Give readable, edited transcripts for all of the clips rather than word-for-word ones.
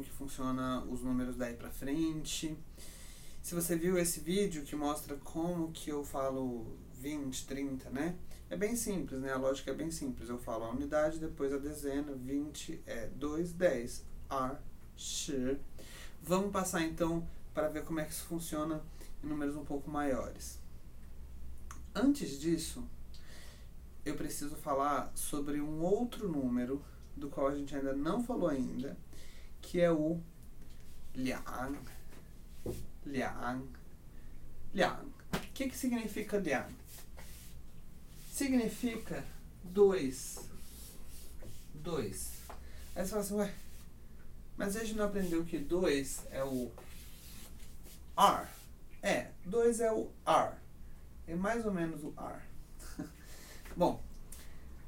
que funciona os números daí pra frente. Se você viu esse vídeo que mostra como que eu falo 20, 30, né? É bem simples, né? A lógica é bem simples. Eu falo a unidade, depois a dezena, 20 é 2, 10. R, X. Vamos passar então para ver como é que isso funciona em números um pouco maiores. Antes disso, eu preciso falar sobre um outro número do qual a gente ainda não falou ainda, que é o liang. Liang. Liang. O que significa liang? Significa 2. 2. Aí você fala assim, ué, mas a gente não aprendeu que 2 é o R? 2 é o R. É mais ou menos o R. Bom,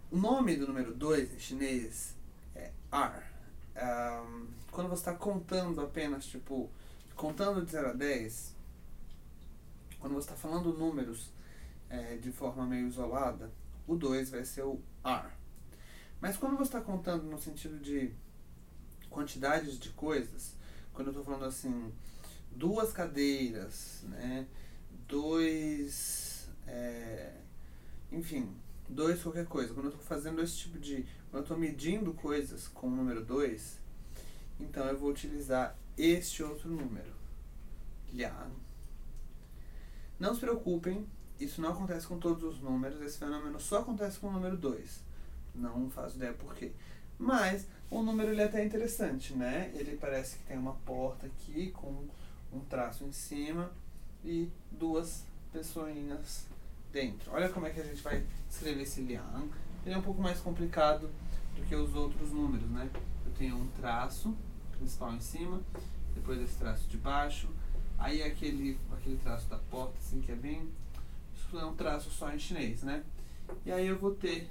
o nome do número 2 em chinês é R. Quando você está contando apenas, tipo, contando de 0 a 10, quando você está falando números de forma meio isolada, o 2 vai ser o R. Mas quando você está contando no sentido de quantidades de coisas, quando eu estou falando assim, 2 cadeiras, né, 2, enfim, 2 qualquer coisa. Quando eu estou fazendo esse tipo de... Quando eu estou medindo coisas com o número 2, então eu vou utilizar este outro número. Liang. Não se preocupem, isso não acontece com todos os números, esse fenômeno só acontece com o número 2. Não faço ideia por quê. Mas o número ele é até interessante, né? Ele parece que tem uma porta aqui com um traço em cima e 2 pessoinhas dentro. Olha como é que a gente vai escrever esse liang. Ele é um pouco mais complicado do que os outros números, né? Eu tenho um traço principal em cima, depois esse traço de baixo, aí aquele traço da porta, assim, que é bem... Isso é um traço só em chinês, né? E aí eu vou ter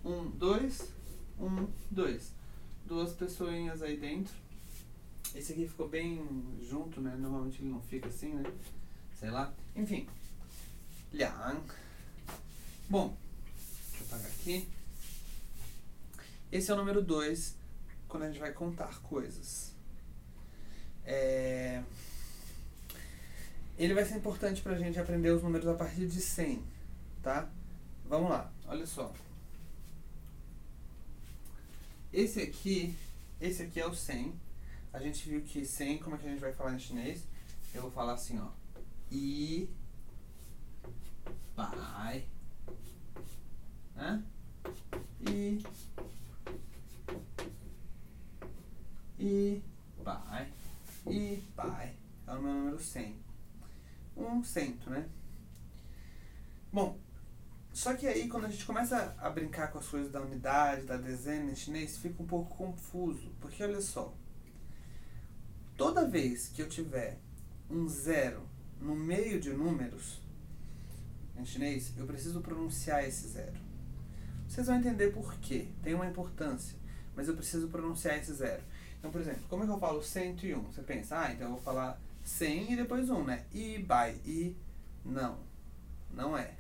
1, 2, 1, 2. 2 pessoinhas aí dentro. Esse aqui ficou bem junto, né? Normalmente ele não fica assim, né? Sei lá. Enfim. Liang. Bom, deixa eu apagar aqui. Esse é o número 2 quando a gente vai contar coisas. Ele vai ser importante pra gente aprender os números a partir de 100, tá? Vamos lá, olha só. Esse aqui é o 100. A gente viu que 100, como é que a gente vai falar em chinês? Eu vou falar assim, ó. I, bai, né? I, bai, I, bai. É o meu número 100. 100, né? Bom, só que aí quando a gente começa a brincar com as coisas da unidade, da dezena em chinês, fica um pouco confuso. Porque olha só, toda vez que eu tiver um 0 no meio de números em chinês, eu preciso pronunciar esse 0. Vocês vão entender por quê. Tem uma importância, mas eu preciso pronunciar esse 0. Então, por exemplo, como é que eu falo 101? Você pensa, então eu vou falar 100 e depois 1, né? I, bai, I. Não, não é.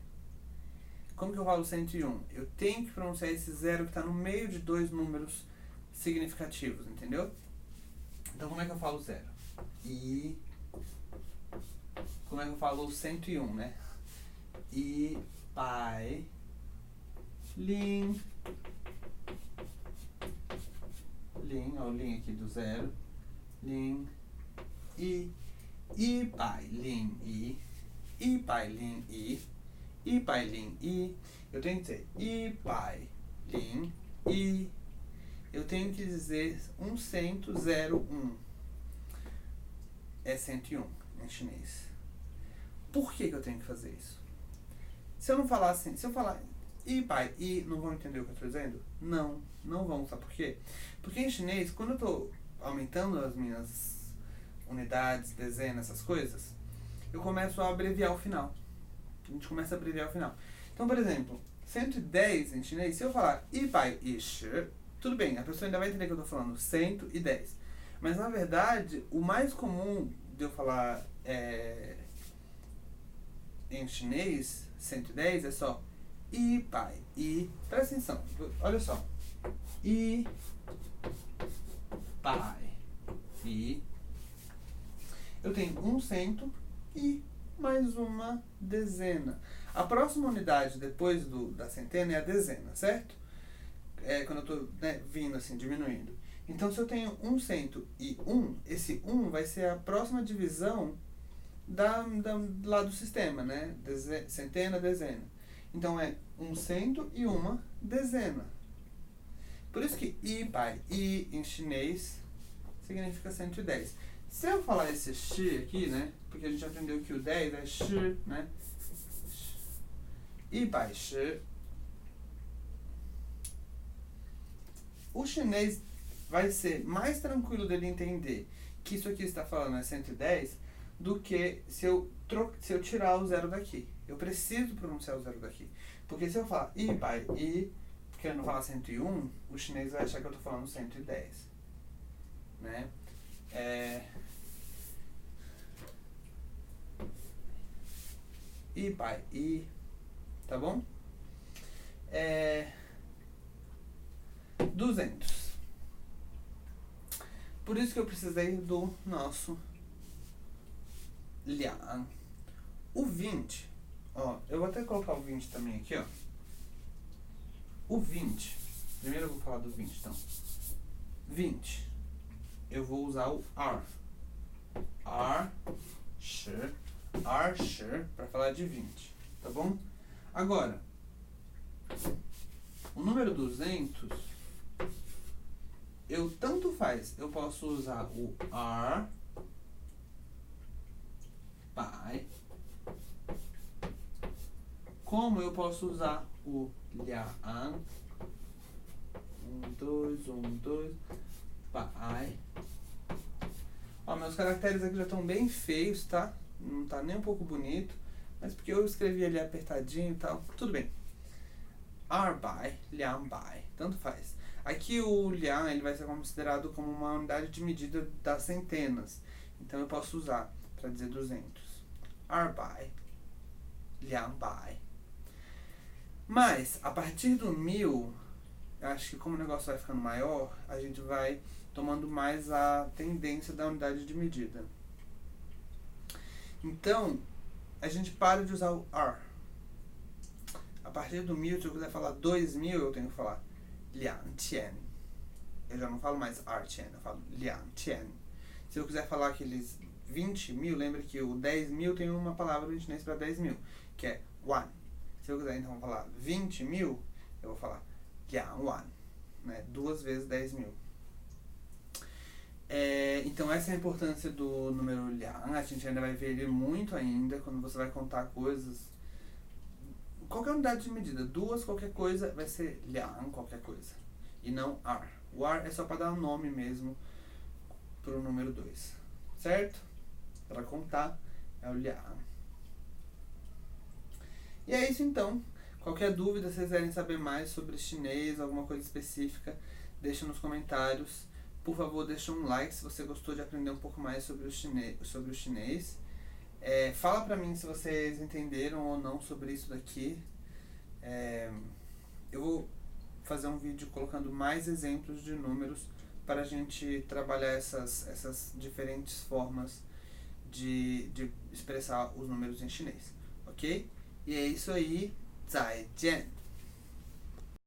Como que eu falo 101? Eu tenho que pronunciar esse 0 que está no meio de 2 números significativos, entendeu? Então, como é que eu falo 0? I. Como é que eu falo 101, né? I, bai, lin. Lin, ó, o lin aqui do 0. Lin, i. I, bai, lin, i. I, bai, lin, i. I, bai, lin, i. Eu tenho que dizer I, bai, lin, i. Eu tenho que dizer 100, 0, 1. É 101 em chinês. Por que eu tenho que fazer isso? Se eu não falar assim, se eu falar I, bai, i, não vão entender o que eu estou dizendo? Não, não vão, sabe por quê? Porque em chinês, quando eu estou aumentando as minhas unidades, dezenas, essas coisas, eu começo a abreviar o final. A gente começa a abreviar o final. Então, por exemplo, 110 em chinês, se eu falar I, bai, i, shi, tudo bem, a pessoa ainda vai entender que eu estou falando 110. Mas, na verdade, o mais comum de eu falar em chinês, 110, é só I, bai, i. Presta atenção, olha só. I, bai, eu tenho 100 e mais uma dezena. A próxima unidade depois da centena é a dezena, certo? Quando eu estou, né, vindo assim, diminuindo. Então, se eu tenho 101, esse 1 vai ser a próxima divisão lá do sistema, né? Centena, dezena. Então, é 101 dezena. Por isso que i by i em chinês significa 110. Se eu falar esse shi aqui, né? Porque a gente aprendeu que o 10 é shi, né? I by shi. O chinês vai ser mais tranquilo dele entender que isso aqui está falando é 110 do que se eu tirar o zero daqui. Eu preciso pronunciar o zero daqui. Porque se eu falar i by i, querendo falar 101, o chinês vai achar que eu estou falando 110. Né? I by i, tá bom? 200. Por isso que eu precisei do nosso liang. O 20, ó, eu vou até colocar o 20 também aqui, ó. O 20, primeiro eu vou falar do 20, então. 20, eu vou usar o R. R, para falar de 20, tá bom? Agora, o número 200, tanto faz, eu posso usar o R by, como eu posso usar o liang, 1, 2, by. Ó, meus caracteres aqui já estão bem feios, tá? Não tá nem um pouco bonito, mas porque eu escrevi ali apertadinho e tal, tudo bem. R by, liang by, tanto faz. Aqui o liang ele vai ser considerado como uma unidade de medida das centenas, então eu posso usar para dizer 200. R by, liang by. Mas a partir do 1000, acho que como o negócio vai ficando maior, a gente vai tomando mais a tendência da unidade de medida. Então, a gente para de usar o R. A partir do 1000, se eu quiser falar 2000, eu tenho que falar liangqian. Eu já não falo mais R-qian, eu falo liangqian. Se eu quiser falar aqueles 20 mil, lembra que o 10 mil tem uma palavra em chinês para 10 mil, que é wan. Se eu quiser então falar 20 mil, eu vou falar liang wan, né? 2 vezes 10 mil. Então essa é a importância do número liang. A gente ainda vai ver ele muito ainda quando você vai contar coisas. Qualquer unidade de medida, 2 qualquer coisa vai ser liang qualquer coisa e não R. O R é só para dar um nome mesmo para o número 2, certo? Para contar é o liang. E é isso então. Qualquer dúvida, se vocês quiserem saber mais sobre chinês, alguma coisa específica, deixa nos comentários. Por favor, deixa um like se você gostou de aprender um pouco mais sobre o chinês. Fala pra mim se vocês entenderam ou não sobre isso daqui. Eu vou fazer um vídeo colocando mais exemplos de números para a gente trabalhar essas diferentes formas de expressar os números em chinês, ok? E é isso aí, 再见!